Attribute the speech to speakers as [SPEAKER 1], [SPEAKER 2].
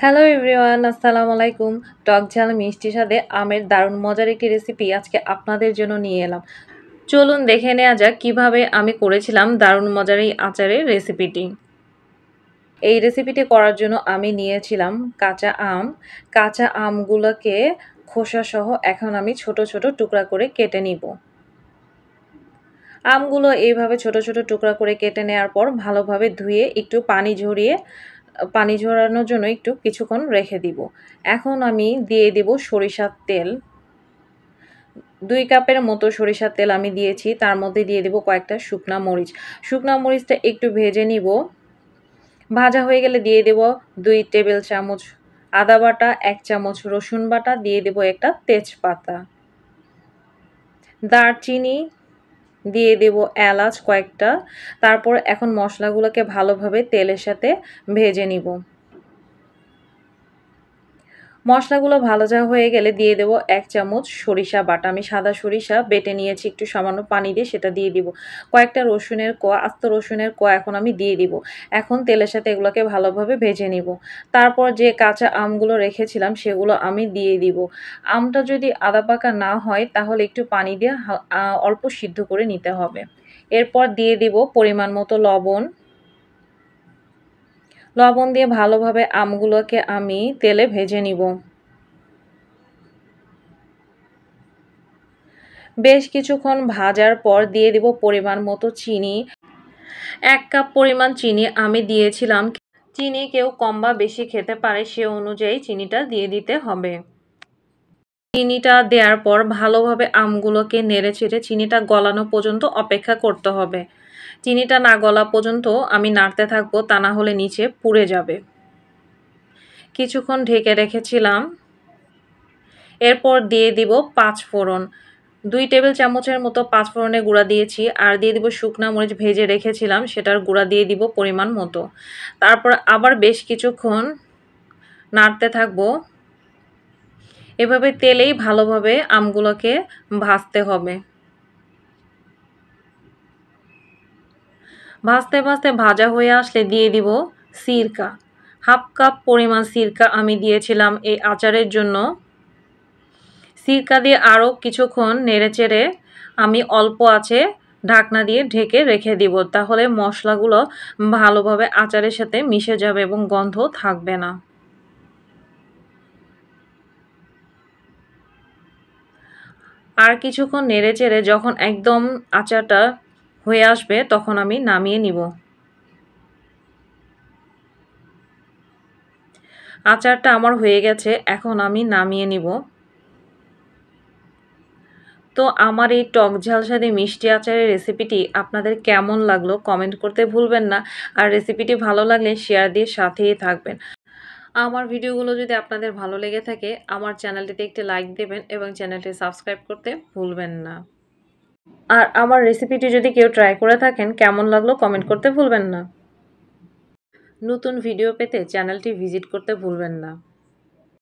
[SPEAKER 1] Hello everyone, আসসালামু আলাইকুম। টক ঝাল মিষ্টি স্বাদে আমের দারুণ মজার একটি রেসিপি আজকে আপনাদের জন্য নিয়ে এলাম। চলুন দেখে নেওয়া যাক কিভাবে আমি করেছিলাম দারুণ মজার এই আচারের রেসিপিটি। এই রেসিপিটি করার জন্য আমি নিয়েছিলাম কাঁচা আম। কাঁচা আমগুলোকে খোসা সহ এখন আমি ছোট ছোট টুকরা করে কেটে নিব। আমগুলো এইভাবে ছোট ছোট টুকরা করে কেটে নেওয়ার পর ভালোভাবে ধুয়ে একটু পানি ঝরানোর জন্য একটু কিছুক্ষণ রেখে দিব। এখন আমি দিয়ে দেব সরিষার তেল। 2 কাপের মতো সরিষার তেল আমি দিয়েছি। তার মধ্যে দিয়ে দেব কয়েকটা শুকনা মরিচ। শুকনা মরিচটা একটু ভেজে নিব। ভাজা হয়ে গেলে দিয়ে দেব 2 টেবিল চামচ আদা বাটা, 1 চামচ রসুন বাটা, দিয়ে দেব একটা তেজপাতা, দারচিনি, দিয়ে দেব এলাচ কয়েকটা। তারপর এখন মশলাগুলোকে ভালোভাবে তেলের সাথে ভেজে নিব। মশলাগুলো ভাজা হয়ে গেলে দিয়ে দেব 1 চামচ সরিষা বাটা। আমি সাদা সরিষা বেটে নিয়েছি একটু সামান্য পানি দিয়ে, সেটা দিয়ে দিব। কয়েকটা রসুনের কোয়া, আস্ত রসুনের কোয়া এখন আমি দিয়ে দিব। এখন তেলের সাথে এগুলোকে ভালোভাবে ভেজে নিব। তারপর যে কাঁচা আমগুলো রেখেছিলাম সেগুলো আমি দিয়ে দিব। আমটা যদি আধা পাকা না হয় তাহলে একটু পানি দিয়ে অল্প সিদ্ধ করে নিতে হবে। এরপর দিয়ে দিব পরিমাণ মতো লবণ। লবণ দিয়ে ভালোভাবে আমগুলোকে আমি তেলে ভেজে নিব। বেশ কিছুক্ষণ ভাজার পর দিয়ে দিব পরিমাণ মতো চিনি। 1 কাপ পরিমাণ চিনি আমি দিয়েছিলাম। চিনি কেউ কম বা বেশি খেতে পারে, সে অনুযায়ী চিনিটা দিয়ে দিতে হবে। চিনিটা দেওয়ার পর ভালোভাবে আমগুলোকে নেড়েচেড়ে চিনিটা গলানো পর্যন্ত অপেক্ষা করতে হবে। চিনিটা না গলা পর্যন্ত আমি নাড়তে থাকবো, তা না হলে নিচে পুড়ে যাবে। কিছুক্ষণ ঢেকে রেখেছিলাম। এরপর দিয়ে দিব 5 ফোড়ন। 2 টেবিল চামচের মতো 5 ফোড়নের গুঁড়া দিয়েছি। আর দিয়ে দিব শুকনা মরিচ ভেজে রেখেছিলাম, সেটার গুঁড়া দিয়ে দিব পরিমাণ মতো। তারপর আবার বেশ কিছুক্ষণ নাড়তে থাকবো। এভাবে তেলেই ভালোভাবে আমগুলোকে ভাজতে হবে। ভাজতে ভাজতে ভাজা হয়ে আসলে দিয়ে দিব সিরকা। 1/2 কাপ পরিমাণ সিরকা আমি দিয়েছিলাম এই আচারের জন্য। সিরকা দিয়ে আরও কিছুক্ষণ নেড়েচেড়ে আমি অল্প আঁচে ঢাকনা দিয়ে ঢেকে রেখে দিব। তাহলে মশলাগুলো ভালোভাবে আচারের সাথে মিশে যাবে এবং গন্ধ থাকবে না। আর কিছুক্ষণ নেড়েচেড়ে যখন একদম আচারটা হয়ে আসবে তখন আমি নামিয়ে নিব। আচারটা আমার হয়ে গেছে, এখন আমি নামিয়ে নিব। তো আমার এই টক ঝাল স্বাদে মিষ্টি আচারের রেসিপিটি আপনাদের কেমন লাগলো কমেন্ট করতে ভুলবেন না। আর রেসিপিটি ভালো লাগলে শেয়ার দিয়ে সাথেই থাকবেন। আমার ভিডিওগুলো যদি আপনাদের ভালো লেগে থাকে আমার চ্যানেলটিতে একটি লাইক দেবেন এবং চ্যানেলটি সাবস্ক্রাইব করতে ভুলবেন না। আর আমার রেসিপিটি যদি কেউ ট্রাই করে থাকেন কেমন লাগলো কমেন্ট করতে ভুলবেন না। নতুন ভিডিও পেতে চ্যানেলটি ভিজিট করতে ভুলবেন না।